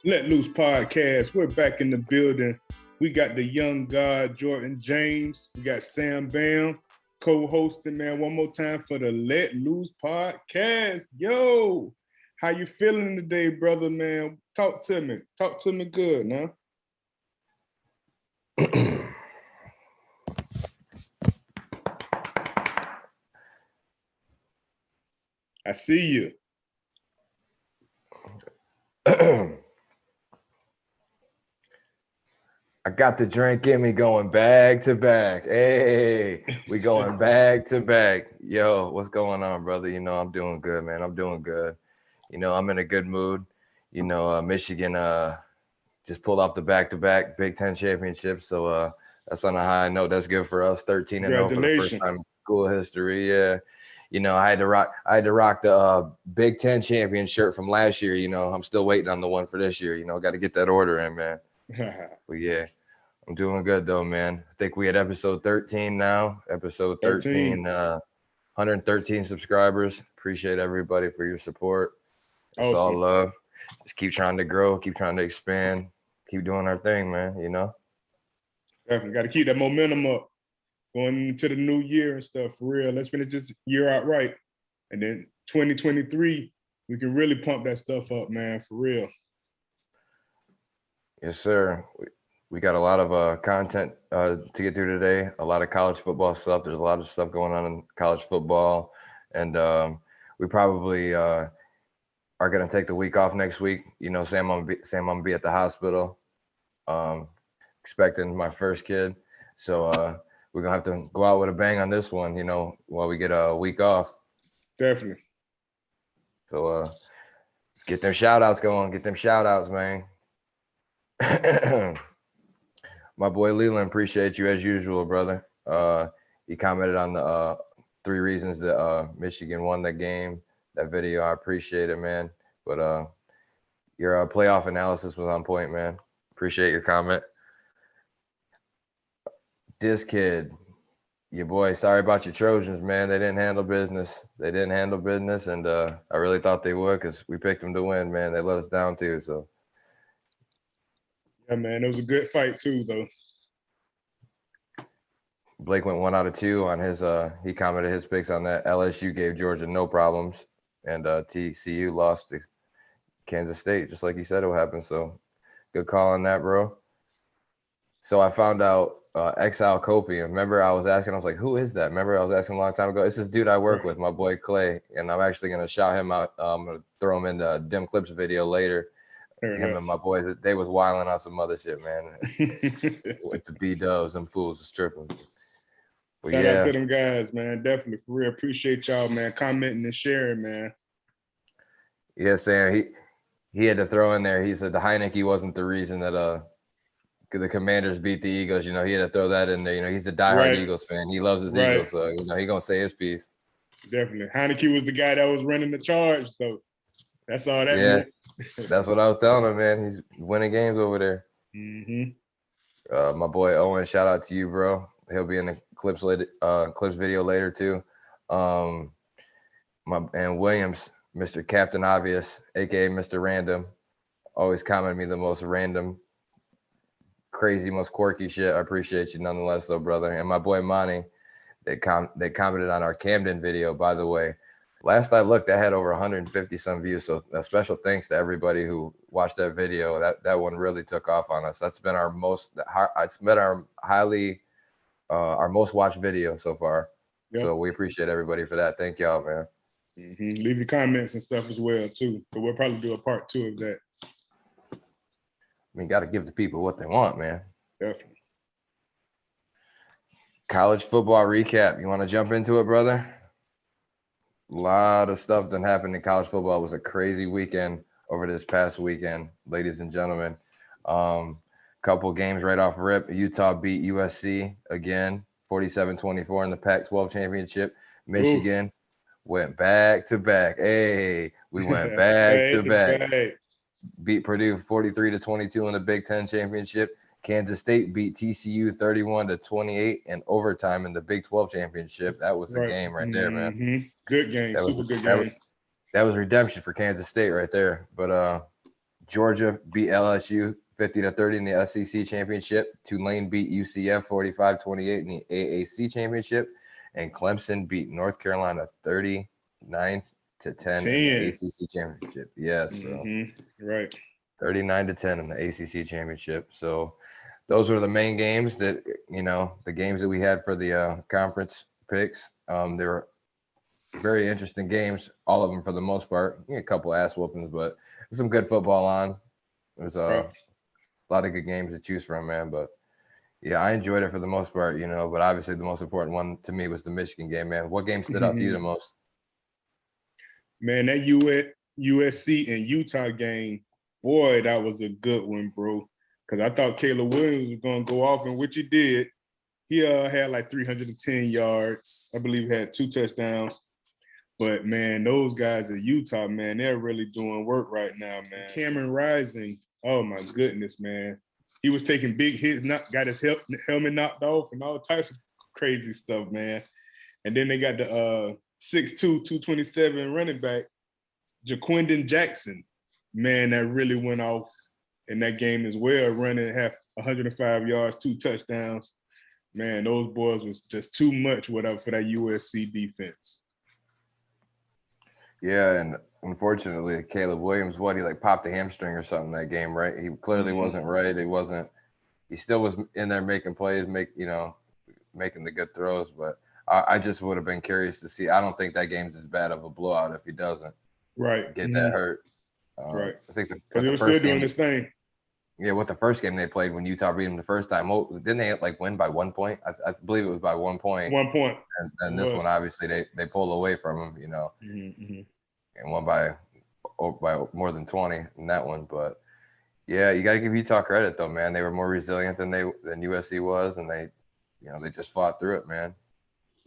Let Loose Podcast. We're back in the building. We got the young god, Jordan James. We got Sam Bam co-hosting, man, one more time for the Let Loose Podcast. Yo, how you feeling today, brother, man? Talk to me. Talk to me good, now. I see you. I got the drink in me going back to back. Hey, we going back to back. Yo, what's going on, brother? You know, I'm doing good, man. I'm doing good. You know, I'm in a good mood. You know, Michigan just pulled off the back-to-back Big Ten championships. So that's on a high note. That's good for us. 13-0 for the first time in school history. Yeah. You know, I had to rock the Big Ten champion shirt from last year. You know, I'm still waiting on the one for this year. You know, got to get that order in, man. But yeah, I'm doing good though, man. I think we had episode 13 now. Episode 13, 113 subscribers. Appreciate everybody for your support. It's awesome. All love. Just keep trying to grow, keep trying to expand, keep doing our thing, man, you know? Definitely got to keep that momentum up going into the new year and stuff, for real. Let's finish this year out right. And then 2023, we can really pump that stuff up, man, for real. Yes, sir. We got a lot of content to get through today, a lot of college football stuff. There's a lot of stuff going on in college football. And we probably are going to take the week off next week. You know, Sam, I'm going to be at the hospital expecting my first kid. So we're going to have to go out with a bang on this one, you know, while we get a week off. Definitely. So get them shout-outs going. Get them shout-outs, man. My boy Leland, appreciate you as usual, brother. He commented on the 3 reasons that Michigan won that game, that video. I appreciate it, man. But your playoff analysis was on point, man. Appreciate your comment. This kid, your boy, sorry about your Trojans, man. They didn't handle business. And I really thought they would because we picked them to win, man. They let us down too, so. Yeah, man, it was a good fight too, though. Blake went 1 out of 2 on his. He commented his picks on that. LSU gave Georgia no problems, and TCU lost to Kansas State, just like he said it would happen. So, good call on that, bro. So I found out Exile Copium. Remember, I was asking. I was like, "Who is that?" Remember, I was asking a long time ago. It's this dude I work with, my boy Clay, and I'm actually gonna shout him out. I'm gonna throw him in the Dim Clips video later. Him and my boys, they was wilding on some other shit, man. Went to B-dubs, them fools was tripping. But Shout out to them guys, man. Definitely, for real. Appreciate y'all, man. Commenting and sharing, man. Yeah, Sam, he had to throw in there. He said the Heineke wasn't the reason that the Commanders beat the Eagles. You know, he had to throw that in there. You know, he's a diehard Eagles fan. He loves his Eagles, so you know he gonna say his piece. Definitely, Heineke was the guy that was running the charge, so that's all that meant. That's what I was telling him, man. He's winning games over there. Mm-hmm. My boy Owen, shout out to you, bro. He'll be in the clips video later too. And Williams, Mr. Captain Obvious, aka Mr. Random, always commented me the most random, crazy, most quirky shit. I appreciate you nonetheless, though, brother. And my boy Monty, they commented on our Camden video, by the way. Last I looked, that had over 150 some views. So a special thanks to everybody who watched that video. That one really took off on us. That's been our most watched video so far. Yep. So we appreciate everybody for that. Thank y'all, man. Mm-hmm. Leave your comments and stuff as well too. But we'll probably do a part 2 of that. I mean, got to give the people what they want, man. Definitely. College football recap. You want to jump into it, brother? A lot of stuff that happened in college football. It was a crazy weekend over this past weekend, ladies and gentlemen. Couple games right off rip. Utah beat USC again, 47-24 in the Pac-12 championship. Michigan went back to back. Hey, we went back to back. Beat Purdue 43-22 in the Big Ten championship. Kansas State beat TCU 31-28 in overtime in the Big 12 championship. That was the game right there, man. Good game, super good game. That was redemption for Kansas State right there. But Georgia beat LSU 50-30 in the SEC championship. Tulane beat UCF 45-28 in the AAC championship, and Clemson beat North Carolina 39-10 in the ACC championship. Yes, bro. Right. 39-10 in the ACC championship. So those were the main games that, the games that we had for the conference picks. They were very interesting games, all of them for the most part. A couple ass whoopings, but there's some good football on. There's a lot of good games to choose from, man. But yeah, I enjoyed it for the most part, but obviously the most important one to me was the Michigan game, man. What game stood out to you the most? Man, that USC and Utah game, boy, that was a good one, bro. Because I thought Caleb Williams was going to go off, and which he did. He had like 310 yards. I believe he had 2 touchdowns. But, man, those guys at Utah, man, they're really doing work right now, man. Cameron Rising, oh, my goodness, man. He was taking big hits, got his helmet knocked off and all types of crazy stuff, man. And then they got the 6'2", 227 running back, Jaquindon Jackson. Man, that really went off in that game as well, running 105 yards, 2 touchdowns. Man, those boys was just too much for that USC defense. Yeah, and unfortunately, Caleb Williams, he popped a hamstring or something that game, right? He clearly wasn't right. He still was in there making plays, making the good throws, but I just would have been curious to see. I don't think that game's as bad of a blowout if he doesn't get that hurt. Right. I think because he was still doing this thing. Yeah, with the first game they played when Utah beat them the first time, didn't they win by 1 point? I believe it was by 1 point. 1 point. And this one, obviously, they pulled away from them, and won by more than 20 in that one. But yeah, you got to give Utah credit though, man. They were more resilient than USC was, and they just fought through it, man.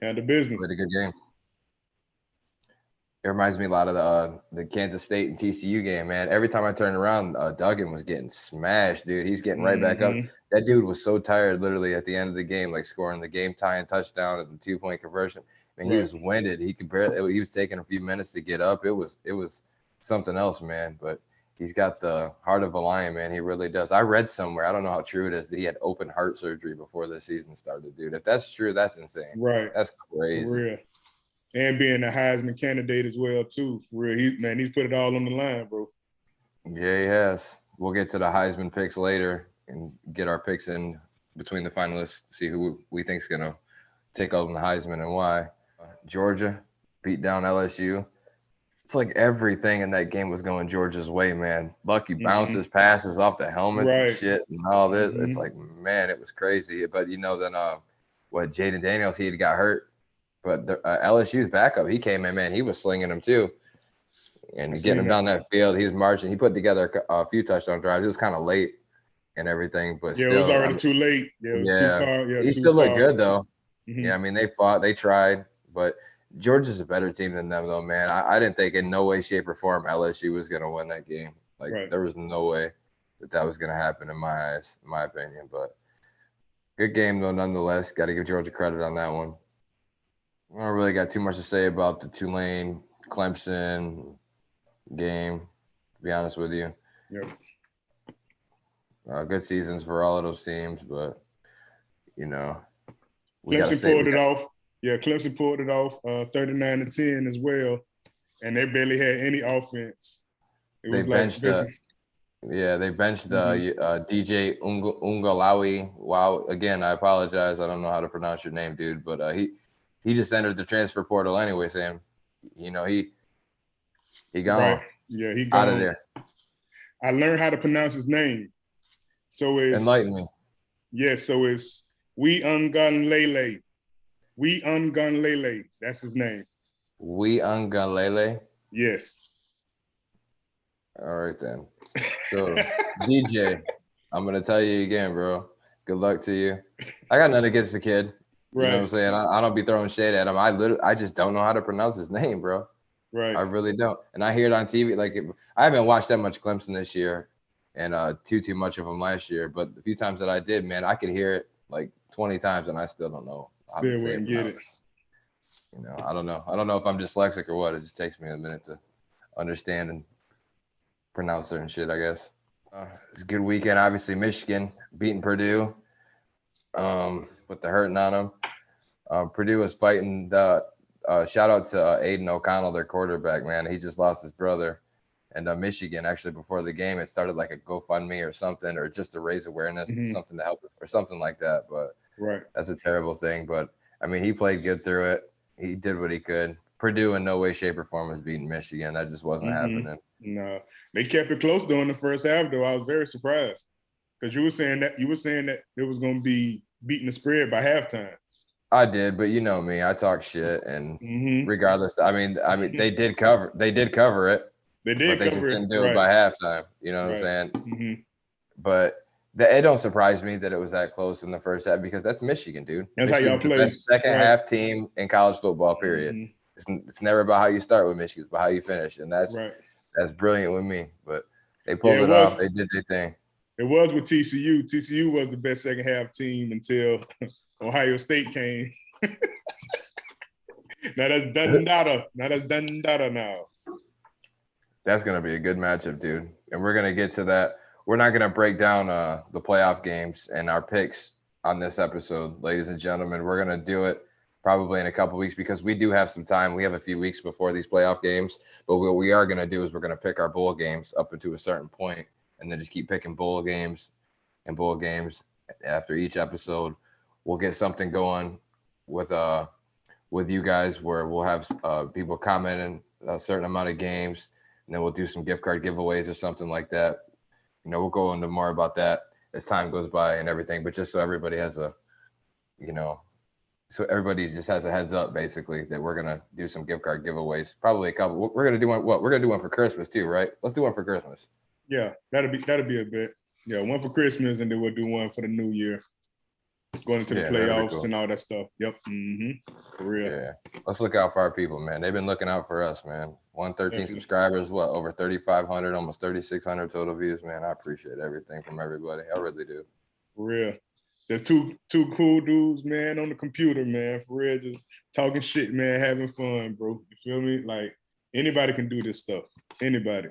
And the business. Played a good game. It reminds me a lot of the Kansas State and TCU game, man. Every time I turned around, Duggan was getting smashed, dude. He's getting right back up. That dude was so tired, literally, at the end of the game, scoring the game-tying touchdown and the 2-point conversion. And he was winded. He was taking a few minutes to get up. It was something else, man. But he's got the heart of a lion, man. He really does. I read somewhere, I don't know how true it is, that he had open heart surgery before the season started, dude. If that's true, that's insane. Right. That's crazy. For real. And being a Heisman candidate as well, too. For real. He's put it all on the line, bro. Yeah, he has. We'll get to the Heisman picks later and get our picks in between the finalists, see who we think is going to take over the Heisman and why. Georgia beat down LSU. It's like everything in that game was going Georgia's way, man. Lucky bounces, passes off the helmets and shit and all this. It's like, man, it was crazy. But, then Jaden Daniels, he had got hurt. But LSU's backup, he came in, man. He was slinging them too, and getting him down that field. He was marching. He put together a few touchdown drives. It was kind of late and everything, but still, it was already too late. Yeah, it was too far. Yeah, he still looked good though. Yeah, I mean they fought, they tried, but Georgia's a better team than them though, man. I didn't think in no way, shape, or form LSU was gonna win that game. There was no way that was gonna happen in my eyes, in my opinion. But good game though, nonetheless. Got to give Georgia credit on that one. I don't really got too much to say about the Tulane Clemson game, to be honest with you. Yep. Good seasons for all of those teams, but Clemson pulled it off. Yeah, Clemson pulled it off 39-10 as well, and they barely had any offense. They benched DJ Ungalawi. Wow, again, I apologize. I don't know how to pronounce your name, dude, but he just entered the transfer portal anyway, Sam. He gone. Right. Yeah, he gone. Out of there. I learned how to pronounce his name. So it's enlighten me. Yes, so it's Weunganlele. Weunganlele. That's his name. Weunganlele? Yes. All right then. So DJ, I'm gonna tell you again, bro. Good luck to you. I got nothing against the kid. You know what I'm saying? I don't be throwing shade at him. I just don't know how to pronounce his name, bro. Right. I really don't. And I hear it on TV. I haven't watched that much Clemson this year, and too much of them last year. But the few times that I did, man, I could hear it 20 times, and I still don't know. Still wouldn't get it. I don't know. I don't know if I'm dyslexic or what. It just takes me a minute to understand and pronounce certain shit, I guess. It's a good weekend. Obviously, Michigan beating Purdue with the hurting on them. Purdue was fighting the shout out to Aiden O'Connell, their quarterback, man. He just lost his brother. And Michigan, actually, before the game, it started like a GoFundMe or something, or just to raise awareness, something to help, or something like that. But that's a terrible thing. But I mean, he played good through it. He did what he could. Purdue, in no way, shape, or form, was beating Michigan. That just wasn't happening. No, they kept it close during the first half, though. I was very surprised because you were saying that it was going to be beating the spread by halftime. I did, but you know me, I talk shit, and regardless, I mean, they did cover it. They did but they just didn't do it by halftime. You know what I'm saying? But it don't surprise me that it was that close in the first half because that's Michigan, dude. That's Michigan's how y'all play. The best second half team in college football. Period. It's never about how you start with Michigan, it's about how you finish, and that's brilliant with me. But they pulled it off. They did their thing. It was with TCU. TCU was the best second half team until Ohio State came. Now that's done data now. That's going to be a good matchup, dude. And we're going to get to that. We're not going to break down the playoff games and our picks on this episode, ladies and gentlemen. We're going to do it probably in a couple of weeks because we do have some time. We have a few weeks before these playoff games. But what we are going to do is we're going to pick our bowl games up into a certain point and then just keep picking bowl games after each episode. We'll get something going with you guys where we'll have people commenting a certain amount of games, and then we'll do some gift card giveaways or something like that. You know, we'll go into more about that as time goes by and everything, but just so everybody has so everybody just has a heads up, basically, that we're gonna do some gift card giveaways. Probably a couple. We're gonna do one. We're gonna do one for Christmas too, right? Let's do one for Christmas. Yeah, that'll be a bit. Yeah, one for Christmas, and then we'll do one for the New Year, going into the playoffs and all that stuff. Yep. For real. Yeah. Let's look out for our people, man. They've been looking out for us, man. 113 subscribers, over 3,500, almost 3,600 total views, man. I appreciate everything from everybody. I really do. For real. There's two cool dudes, man, on the computer, man. For real, just talking shit, man, having fun, bro. You feel me? Like, anybody can do this stuff. Anybody.